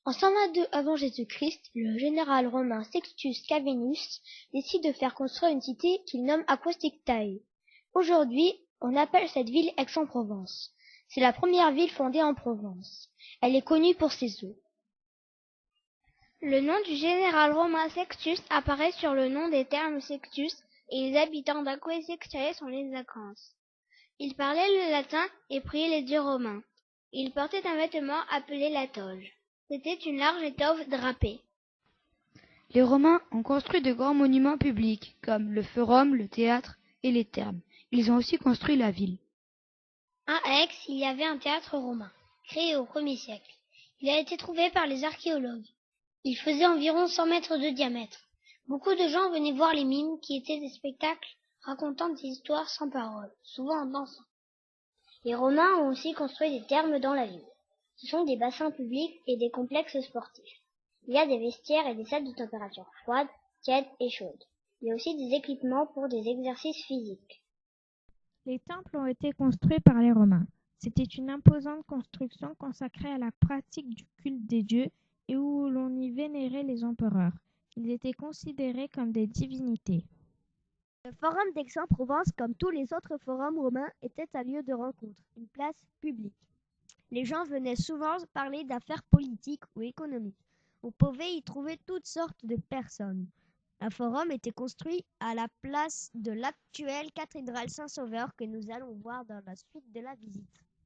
En 122 avant Jésus-Christ, le général romain Sextus Cavenus décide de faire construire une cité qu'il nomme Aquae. Aujourd'hui, on appelle cette ville Aix-en-Provence. C'est la première ville fondée en Provence. Elle est connue pour ses eaux. Le nom du général romain Sextus apparaît sur le nom des termes Sextus et les habitants d'Aquae Sextiae sont les Acans. Ils parlaient le latin et priaient les dieux romains. Ils portaient un vêtement appelé la toge. C'était une large étoffe drapée. Les Romains ont construit de grands monuments publics, comme le Forum, le théâtre et les thermes. Ils ont aussi construit la ville. À Aix, il y avait un théâtre romain, créé au 1er siècle. Il a été trouvé par les archéologues. Il faisait environ 100 mètres de diamètre. Beaucoup de gens venaient voir les mimes, qui étaient des spectacles racontant des histoires sans parole, souvent en dansant. Les Romains ont aussi construit des thermes dans la ville. Ce sont des bassins publics et des complexes sportifs. Il y a des vestiaires et des salles de température froide, tiède et chaude. Il y a aussi des équipements pour des exercices physiques. Les temples ont été construits par les Romains. C'était une imposante construction consacrée à la pratique du culte des dieux et où l'on y vénérait les empereurs. Ils étaient considérés comme des divinités. Le forum d'Aix-en-Provence, comme tous les autres forums romains, était un lieu de rencontre, une place publique. Les gens venaient souvent parler d'affaires politiques ou économiques. On pouvait y trouver toutes sortes de personnes. Un forum était construit à la place de l'actuelle cathédrale Saint-Sauveur que nous allons voir dans la suite de la visite.